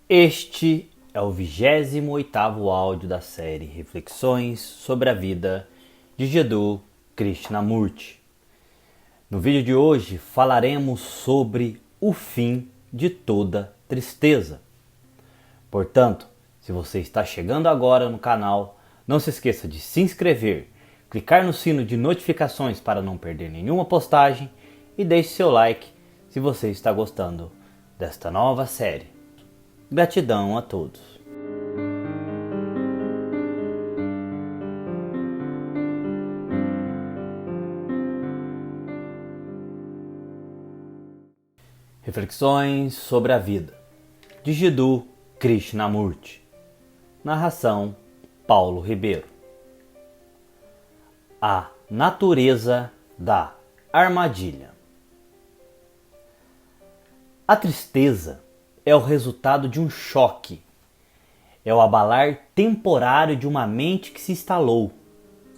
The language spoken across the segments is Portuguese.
Este é o 28º áudio da série Reflexões sobre a Vida de Jiddu Krishnamurti. No vídeo de hoje falaremos sobre o fim de toda tristeza. Portanto, se você está chegando agora no canal, não se esqueça de se inscrever, clicar no sino de notificações para não perder nenhuma postagem e deixe seu like se você está gostando desta nova série. Gratidão a todos. Reflexões sobre a vida de Jiddu Krishnamurti. Narração Paulo Ribeiro. A natureza da armadilha. A tristeza é o resultado de um choque. É o abalar temporário de uma mente que se instalou,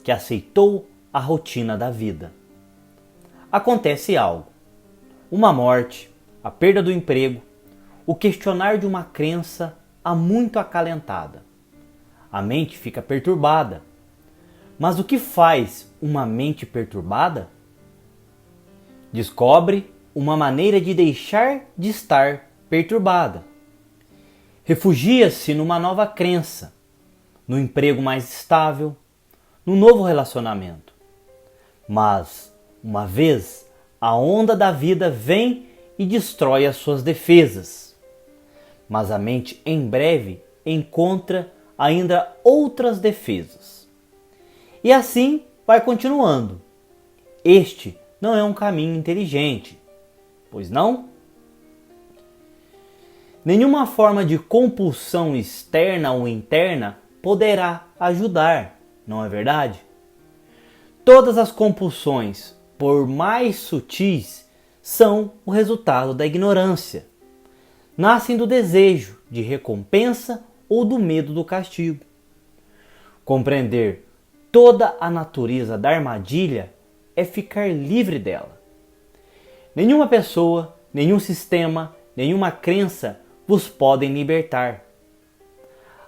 que aceitou a rotina da vida. Acontece algo. Uma morte, a perda do emprego, o questionar de uma crença há muito acalentada. A mente fica perturbada. Mas o que faz uma mente perturbada? Descobre uma maneira de deixar de estar perturbada. Refugia-se numa nova crença, no emprego mais estável, no novo relacionamento. Mas, uma vez, a onda da vida vem e destrói as suas defesas. Mas a mente em breve encontra ainda outras defesas. E assim vai continuando. Este não é um caminho inteligente, pois não? Nenhuma forma de compulsão externa ou interna poderá ajudar, não é verdade? Todas as compulsões, por mais sutis, são o resultado da ignorância. Nascem do desejo de recompensa ou do medo do castigo. Compreender toda a natureza da armadilha é ficar livre dela. Nenhuma pessoa, nenhum sistema, nenhuma crença vos podem libertar.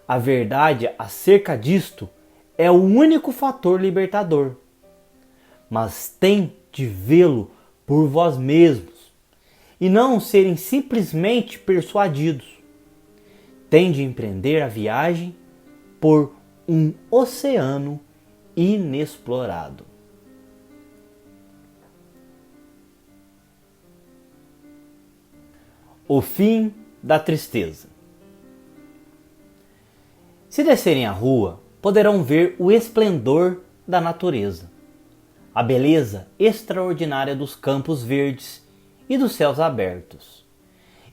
A verdade acerca disto é o único fator libertador. Mas tem de vê-lo por vós mesmos e não serem simplesmente persuadidos. Tem de empreender a viagem por um oceano inexplorado. O fim da tristeza. Se descerem a rua, poderão ver o esplendor da natureza, a beleza extraordinária dos campos verdes e dos céus abertos,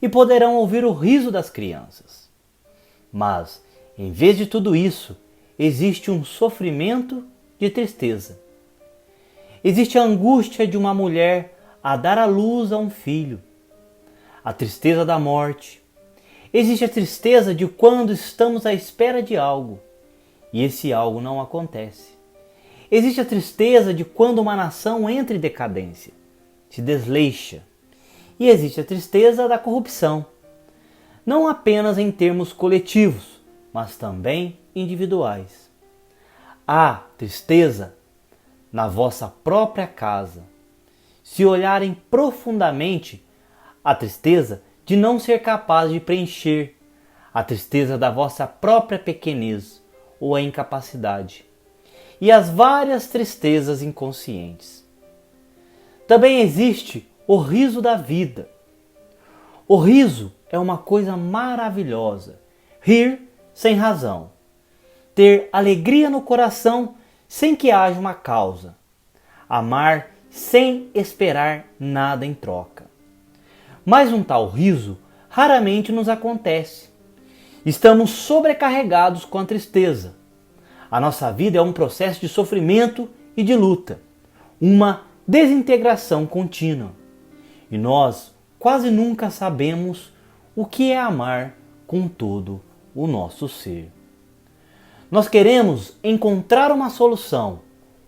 e poderão ouvir o riso das crianças. Mas, em vez de tudo isso, existe um sofrimento de tristeza. Existe a angústia de uma mulher a dar à luz a um filho, a tristeza da morte. Existe a tristeza de quando estamos à espera de algo e esse algo não acontece. Existe a tristeza de quando uma nação entra em decadência, se desleixa. E existe a tristeza da corrupção, não apenas em termos coletivos, mas também individuais. Há tristeza na vossa própria casa. Se olharem profundamente, a tristeza de não ser capaz de preencher, a tristeza da vossa própria pequenez ou a incapacidade, e as várias tristezas inconscientes. Também existe o riso da vida. O riso é uma coisa maravilhosa. Rir sem razão. Ter alegria no coração sem que haja uma causa. Amar sem esperar nada em troca. Mas um tal riso raramente nos acontece. Estamos sobrecarregados com a tristeza. A nossa vida é um processo de sofrimento e de luta, uma desintegração contínua. E nós quase nunca sabemos o que é amar com todo o nosso ser. Nós queremos encontrar uma solução,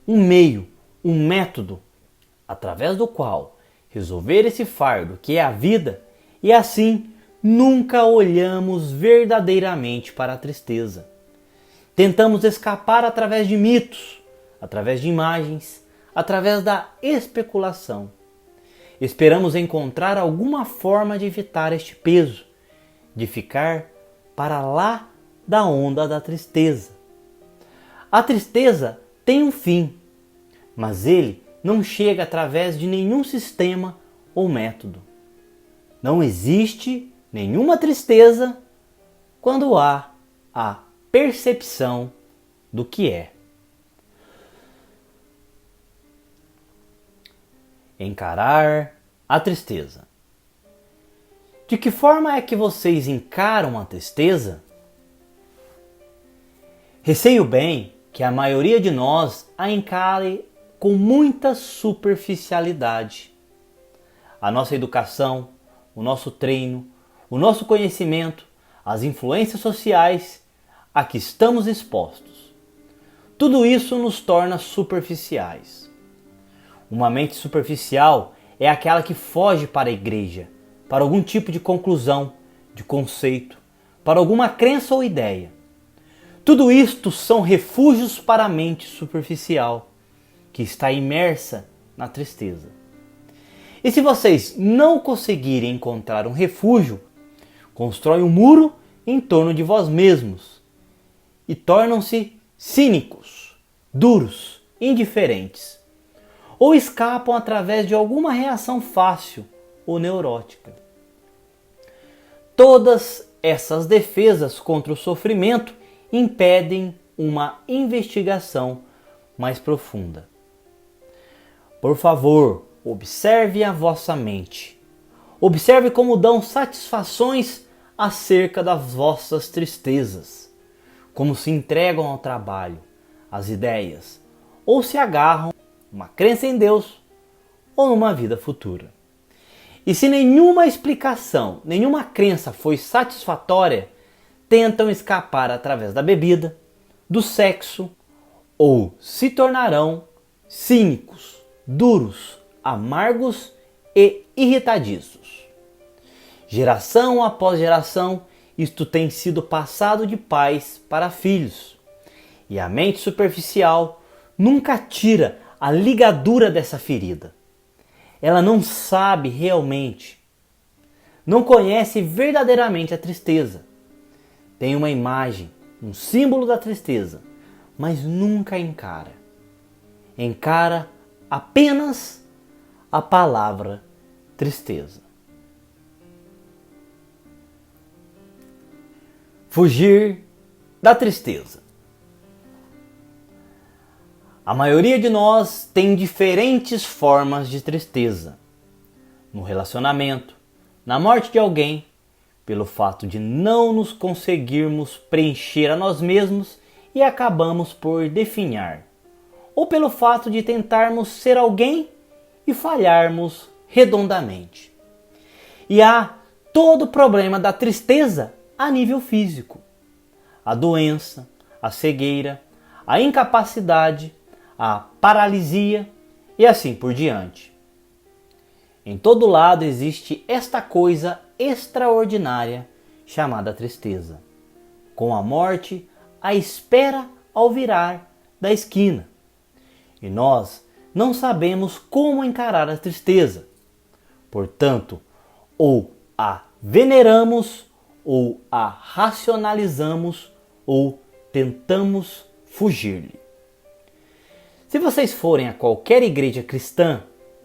um meio, um método, através do qual resolver esse fardo que é a vida e assim nunca olhamos verdadeiramente para a tristeza. Tentamos escapar através de mitos, através de imagens, através da especulação. Esperamos encontrar alguma forma de evitar este peso, de ficar para lá da onda da tristeza. A tristeza tem um fim, mas ele não chega através de nenhum sistema ou método. Não existe nenhuma tristeza quando há a percepção do que é. Encarar a tristeza. De que forma é que vocês encaram a tristeza? Receio bem que a maioria de nós a encare com muita superficialidade. A nossa educação, o nosso treino, o nosso conhecimento, as influências sociais a que estamos expostos. Tudo isso nos torna superficiais. Uma mente superficial é aquela que foge para a igreja, para algum tipo de conclusão, de conceito, para alguma crença ou ideia. Tudo isto são refúgios para a mente superficial, que está imersa na tristeza. E se vocês não conseguirem encontrar um refúgio, constroem um muro em torno de vós mesmos e tornam-se cínicos, duros, indiferentes, ou escapam através de alguma reação fácil ou neurótica. Todas essas defesas contra o sofrimento impedem uma investigação mais profunda. Por favor, observe a vossa mente. Observe como dão satisfações acerca das vossas tristezas, como se entregam ao trabalho, às ideias, ou se agarram a uma crença em Deus ou numa vida futura. E se nenhuma explicação, nenhuma crença foi satisfatória, tentam escapar através da bebida, do sexo, ou se tornarão cínicos, duros, amargos e irritadiços. Geração após geração, isto tem sido passado de pais para filhos. E a mente superficial nunca tira a ligadura dessa ferida. Ela não sabe realmente, não conhece verdadeiramente a tristeza. Tem uma imagem, um símbolo da tristeza, mas nunca encara. Encara apenas a palavra tristeza. Fugir da tristeza. A maioria de nós tem diferentes formas de tristeza. No relacionamento, na morte de alguém, pelo fato de não nos conseguirmos preencher a nós mesmos e acabamos por definhar, ou pelo fato de tentarmos ser alguém e falharmos redondamente. E há todo o problema da tristeza a nível físico. A doença, a cegueira, a incapacidade, a paralisia e assim por diante. Em todo lado existe esta coisa extraordinária chamada tristeza, com a morte à espera ao virar da esquina. E nós não sabemos como encarar a tristeza. Portanto, ou a veneramos, ou a racionalizamos, ou tentamos fugir-lhe. Se vocês forem a qualquer igreja cristã,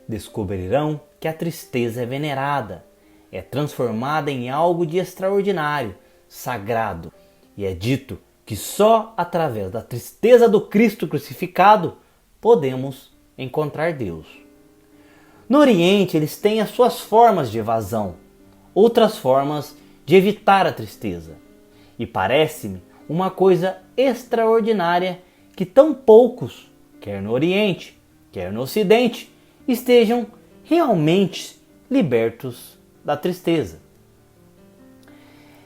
descobrirão que a tristeza é venerada, é transformada em algo de extraordinário, sagrado, e é dito que só através da tristeza do Cristo crucificado podemos encontrar Deus. No Oriente, eles têm as suas formas de evasão, outras formas de evitar a tristeza, e parece-me uma coisa extraordinária que tão poucos, quer no Oriente, quer no Ocidente, estejam realmente libertos da tristeza.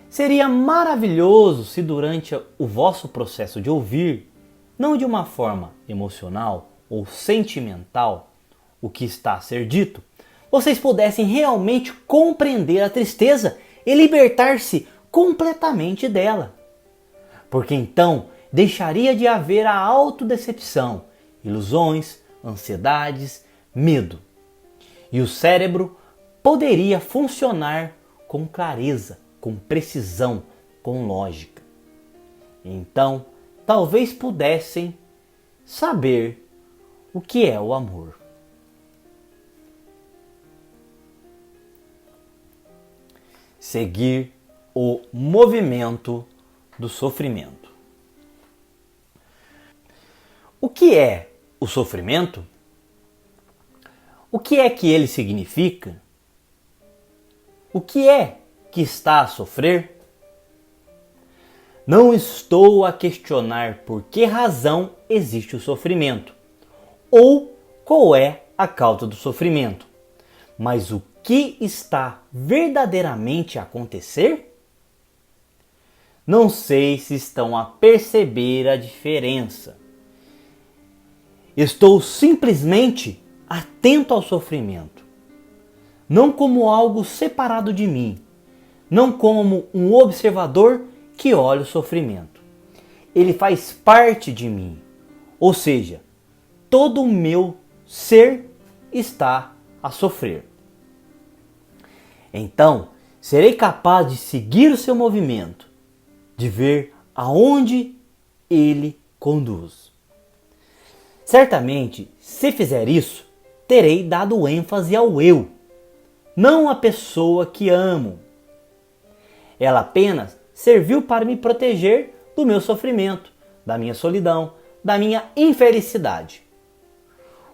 Seria maravilhoso se durante o vosso processo de ouvir, não de uma forma emocional ou sentimental, o que está a ser dito, vocês pudessem realmente compreender a tristeza e libertar-se completamente dela. Porque então deixaria de haver a autodecepção, ilusões, ansiedades, medo. E o cérebro poderia funcionar com clareza, com precisão, com lógica. Então, talvez pudessem saber o que é o amor. Seguir o movimento do sofrimento. O que é o sofrimento? O que é que ele significa? O que é que está a sofrer? Não estou a questionar por que razão existe o sofrimento ou qual é a causa do sofrimento, mas o que está verdadeiramente a acontecer? Não sei se estão a perceber a diferença. Estou simplesmente atento ao sofrimento, não como algo separado de mim, não como um observador que olha o sofrimento. Ele faz parte de mim, ou seja, todo o meu ser está a sofrer. Então, serei capaz de seguir o seu movimento, de ver aonde ele conduz. Certamente, se fizer isso, terei dado ênfase ao eu, não à pessoa que amo. Ela apenas serviu para me proteger do meu sofrimento, da minha solidão, da minha infelicidade.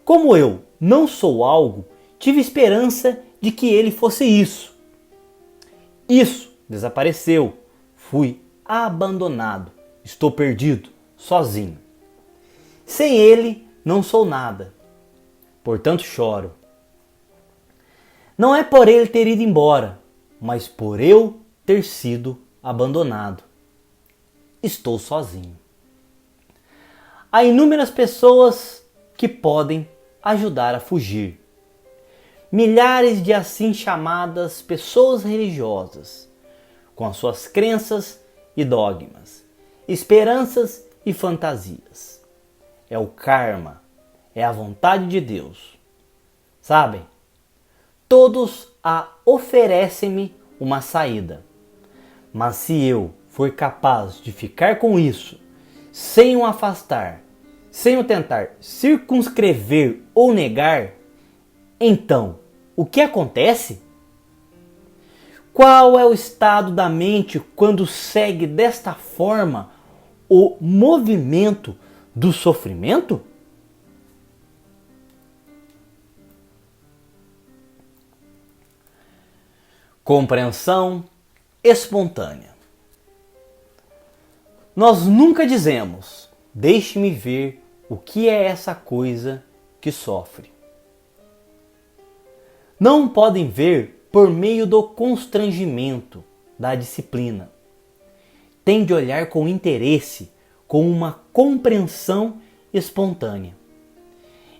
Como eu não sou algo, tive esperança de que ele fosse isso. Isso desapareceu. Fui abandonado. Estou perdido, sozinho. Sem ele, não sou nada. Portanto, choro. Não é por ele ter ido embora, mas por eu ter sido abandonado. Estou sozinho. Há inúmeras pessoas que podem ajudar a fugir. Milhares de assim chamadas pessoas religiosas, com as suas crenças e dogmas, esperanças e fantasias. É o karma, é a vontade de Deus. Sabem? Todos oferecem-me uma saída. Mas se eu for capaz de ficar com isso, sem o afastar, sem o tentar circunscrever ou negar, então, o que acontece? Qual é o estado da mente quando segue desta forma o movimento do sofrimento? Compreensão espontânea. Nós nunca dizemos, deixe-me ver o que é essa coisa que sofre. Não podem ver por meio do constrangimento, da disciplina. Tem de olhar com interesse, com uma compreensão espontânea.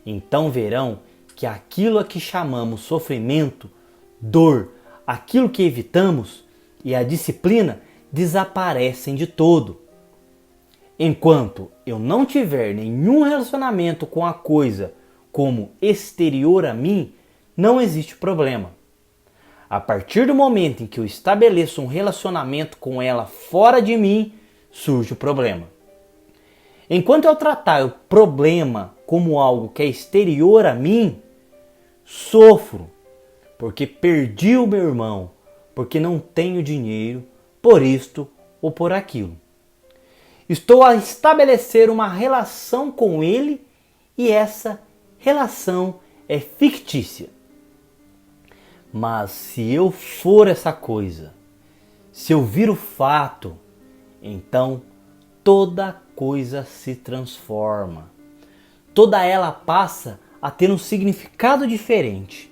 Então verão que aquilo a que chamamos sofrimento, dor, aquilo que evitamos e a disciplina desaparecem de todo. Enquanto eu não tiver nenhum relacionamento com a coisa como exterior a mim, não existe problema. A partir do momento em que eu estabeleço um relacionamento com ela fora de mim, surge o problema. Enquanto eu tratar o problema como algo que é exterior a mim, sofro, porque perdi o meu irmão, porque não tenho dinheiro, por isto ou por aquilo. Estou a estabelecer uma relação com ele e essa relação é fictícia. Mas se eu for essa coisa, se eu vir o fato, então toda coisa se transforma. Toda ela passa a ter um significado diferente.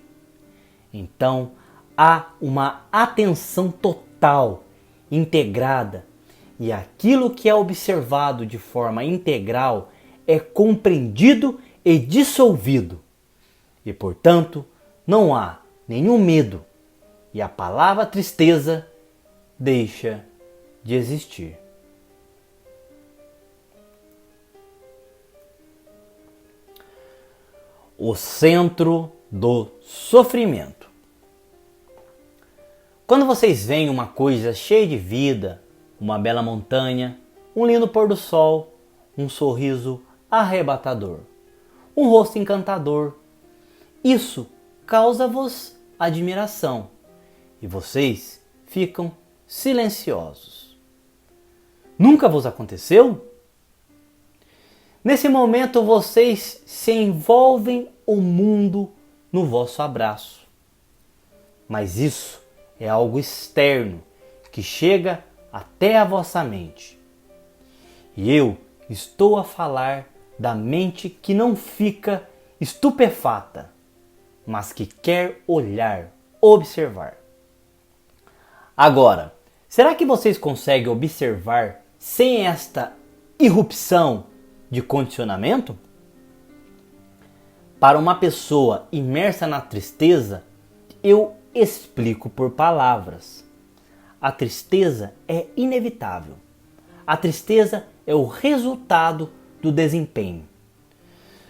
Então há uma atenção total, integrada, e aquilo que é observado de forma integral é compreendido e dissolvido. E portanto não há nenhum medo, e a palavra tristeza deixa de existir. O centro do sofrimento. Quando vocês veem uma coisa cheia de vida, uma bela montanha, um lindo pôr do sol, um sorriso arrebatador, um rosto encantador, isso causa-vos admiração e vocês ficam silenciosos. Nunca vos aconteceu? Nesse momento vocês se envolvem o mundo no vosso abraço. Mas isso é algo externo que chega até a vossa mente. E eu estou a falar da mente que não fica estupefata, mas que quer olhar, observar. Agora, será que vocês conseguem observar sem esta irrupção de condicionamento? Para uma pessoa imersa na tristeza, eu explico por palavras. A tristeza é inevitável. A tristeza é o resultado do desempenho.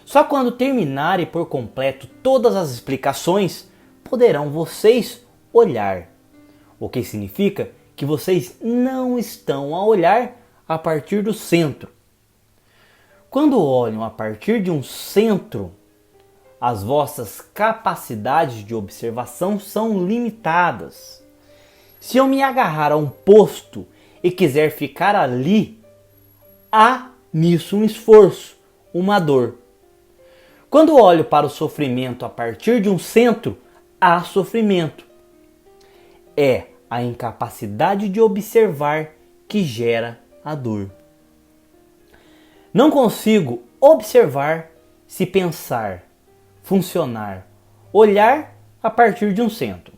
Só quando terminarem por completo todas as explicações, poderão vocês olhar. O que significa que vocês não estão a olhar a partir do centro. Quando olham a partir de um centro, as vossas capacidades de observação são limitadas. Se eu me agarrar a um posto e quiser ficar ali, há nisso um esforço, uma dor. Quando olho para o sofrimento a partir de um centro, há sofrimento. É a incapacidade de observar que gera a dor. Não consigo observar se pensar, funcionar, olhar a partir de um centro.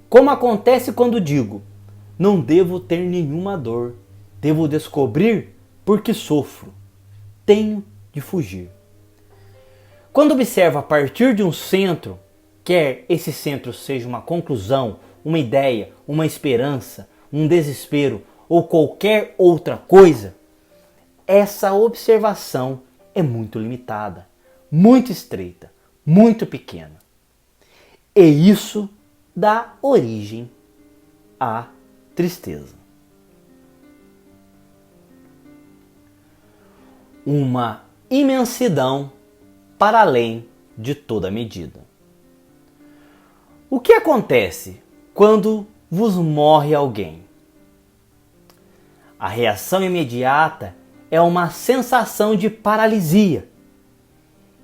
Como acontece quando digo, não devo ter nenhuma dor, devo descobrir porque sofro, tenho de fugir. Quando observo a partir de um centro, quer esse centro seja uma conclusão, uma ideia, uma esperança, um desespero ou qualquer outra coisa, essa observação é muito limitada, muito estreita, muito pequena. E isso dá origem à tristeza. Uma imensidão para além de toda medida. O que acontece quando vos morre alguém? A reação imediata é uma sensação de paralisia.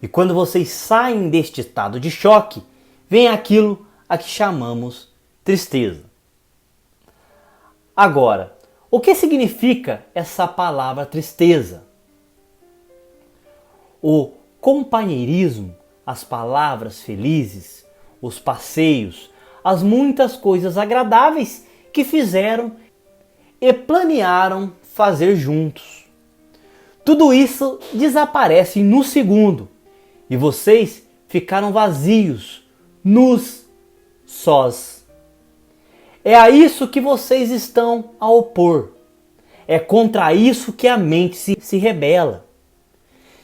E quando vocês saem deste estado de choque, vem aquilo a que chamamos tristeza. Agora, o que significa essa palavra tristeza? O companheirismo, as palavras felizes, os passeios, as muitas coisas agradáveis que fizeram e planearam fazer juntos. Tudo isso desaparece no segundo e vocês ficaram vazios, nus, sós. É a isso que vocês estão a opor. É contra isso que a mente se rebela.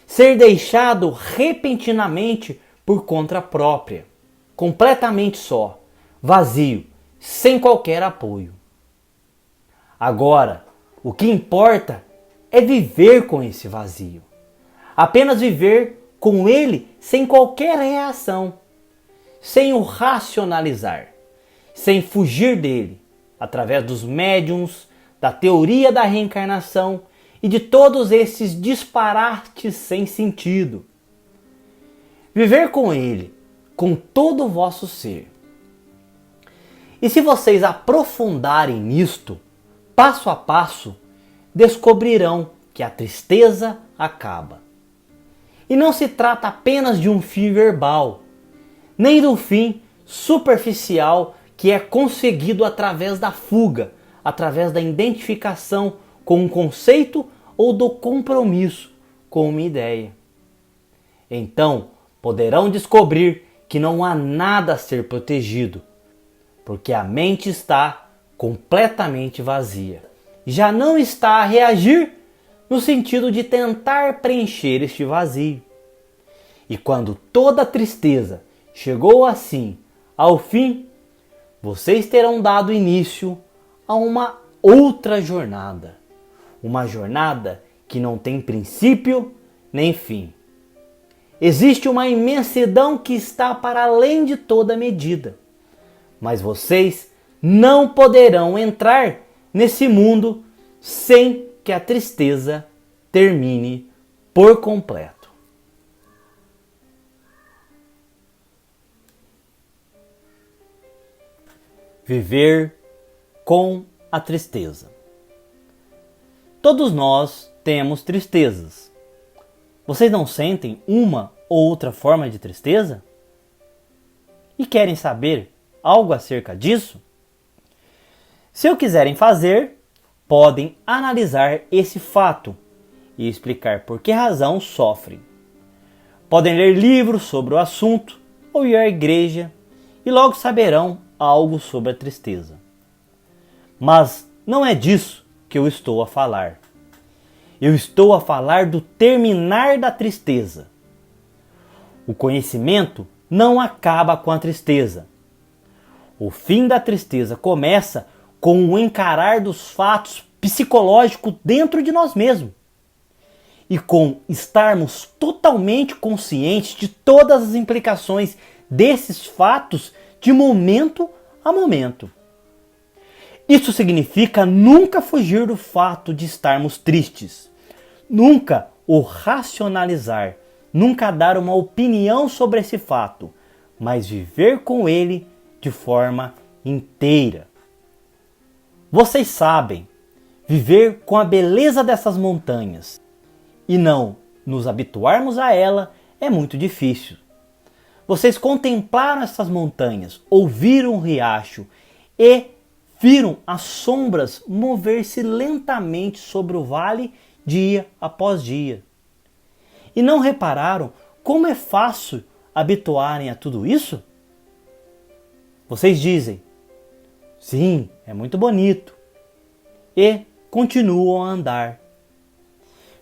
Ser deixado repentinamente por conta própria, completamente só, vazio, sem qualquer apoio. Agora, o que importa é viver com esse vazio. Apenas viver com ele sem qualquer reação, sem o racionalizar, sem fugir dele, através dos médiuns, da teoria da reencarnação e de todos esses disparates sem sentido. Viver com ele, com todo o vosso ser. E se vocês aprofundarem nisto, passo a passo, descobrirão que a tristeza acaba. E não se trata apenas de um fim verbal, nem do fim superficial que é conseguido através da fuga, através da identificação com um conceito ou do compromisso com uma ideia. Então, poderão descobrir que não há nada a ser protegido, porque a mente está completamente vazia. Já não está a reagir no sentido de tentar preencher este vazio. E quando toda a tristeza chegou assim ao fim, vocês terão dado início a uma outra jornada. Uma jornada que não tem princípio nem fim. Existe uma imensidão que está para além de toda medida. Mas vocês não poderão entrar nesse mundo sem que a tristeza termine por completo. Viver com a tristeza. Todos nós temos tristezas. Vocês não sentem uma ou outra forma de tristeza? E querem saber algo acerca disso? Se o quiserem fazer, podem analisar esse fato e explicar por que razão sofrem. Podem ler livros sobre o assunto ou ir à igreja e logo saberão algo sobre a tristeza. Mas não é disso que eu estou a falar. Eu estou a falar do terminar da tristeza. O conhecimento não acaba com a tristeza. O fim da tristeza começa com o encarar dos fatos psicológicos dentro de nós mesmos. E com estarmos totalmente conscientes de todas as implicações desses fatos de momento a momento. Isso significa nunca fugir do fato de estarmos tristes, nunca o racionalizar, nunca dar uma opinião sobre esse fato, mas viver com ele de forma inteira. Vocês sabem, viver com a beleza dessas montanhas e não nos habituarmos a ela é muito difícil. Vocês contemplaram essas montanhas, ouviram o riacho e viram as sombras mover-se lentamente sobre o vale dia após dia. E não repararam como é fácil habituarem a tudo isso? Vocês dizem, sim, é muito bonito. E continuam a andar.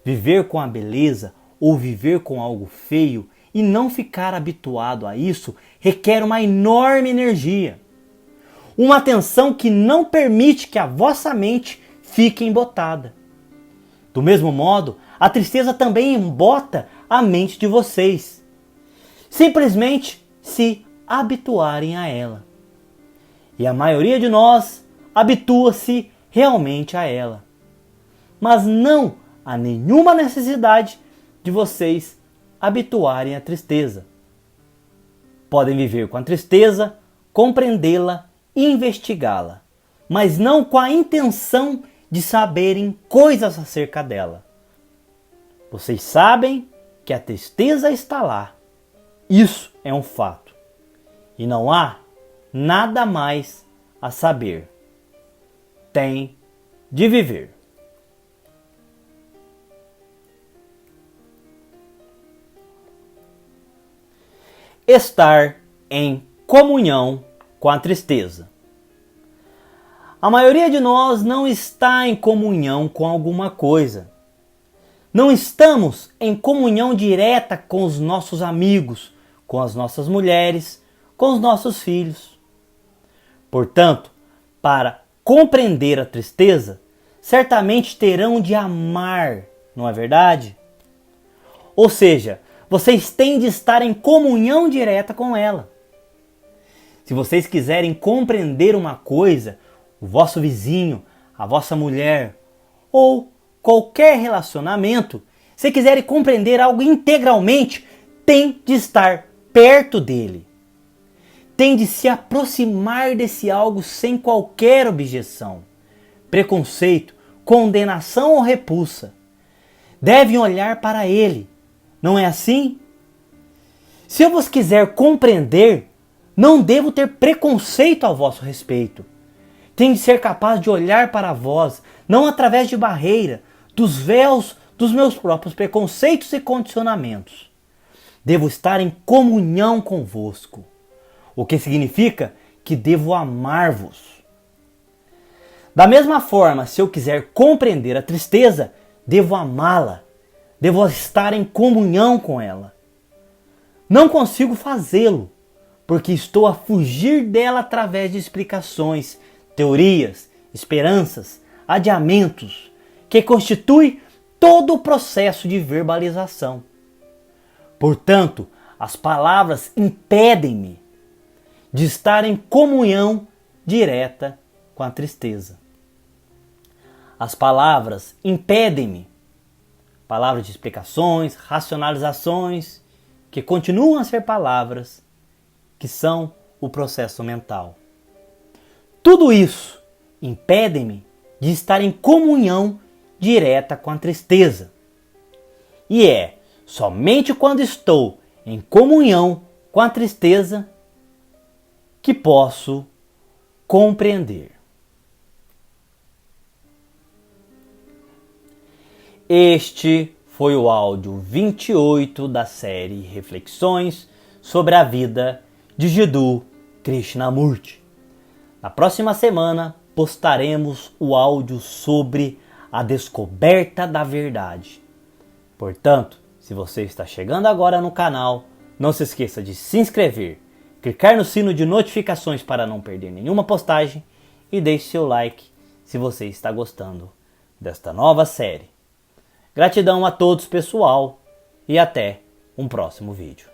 Viver com a beleza ou viver com algo feio e não ficar habituado a isso requer uma enorme energia. Uma atenção que não permite que a vossa mente fique embotada. Do mesmo modo, a tristeza também embota a mente de vocês. Simplesmente se habituarem a ela. E a maioria de nós habitua-se realmente a ela. Mas não há nenhuma necessidade de vocês habituarem à tristeza. Podem viver com a tristeza, compreendê-la e investigá-la, mas não com a intenção de saberem coisas acerca dela. Vocês sabem que a tristeza está lá. Isso é um fato. E não há nada mais a saber. Tem de viver. Estar em comunhão com a tristeza. A maioria de nós não está em comunhão com alguma coisa. Não estamos em comunhão direta com os nossos amigos, com as nossas mulheres, com os nossos filhos. Portanto, para compreender a tristeza, certamente terão de amar, não é verdade? Ou seja, vocês têm de estar em comunhão direta com ela. Se vocês quiserem compreender uma coisa, o vosso vizinho, a vossa mulher ou qualquer relacionamento, se quiserem compreender algo integralmente, tem de estar perto dele. Tem de se aproximar desse algo sem qualquer objeção, preconceito, condenação ou repulsa. Devem olhar para ele. Não é assim? Se eu vos quiser compreender, não devo ter preconceito ao vosso respeito. Tenho de ser capaz de olhar para vós, não através de barreira, dos véus dos meus próprios preconceitos e condicionamentos. Devo estar em comunhão convosco, o que significa que devo amar-vos. Da mesma forma, se eu quiser compreender a tristeza, devo amá-la, devo estar em comunhão com ela. Não consigo fazê-lo, porque estou a fugir dela através de explicações, teorias, esperanças, adiamentos, que constitui todo o processo de verbalização. Portanto, as palavras impedem-me de estar em comunhão direta com a tristeza. As palavras impedem-me, palavras de explicações, racionalizações, que continuam a ser palavras, que são o processo mental. Tudo isso impede-me de estar em comunhão direta com a tristeza. E é somente quando estou em comunhão com a tristeza que posso compreender. Este foi o áudio 28 da série Reflexões sobre a vida de Jiddu Krishnamurti. Na próxima semana postaremos o áudio sobre a descoberta da verdade. Portanto, se você está chegando agora no canal, não se esqueça de se inscrever, clicar no sino de notificações para não perder nenhuma postagem e deixe seu like se você está gostando desta nova série. Gratidão a todos, pessoal, e até um próximo vídeo.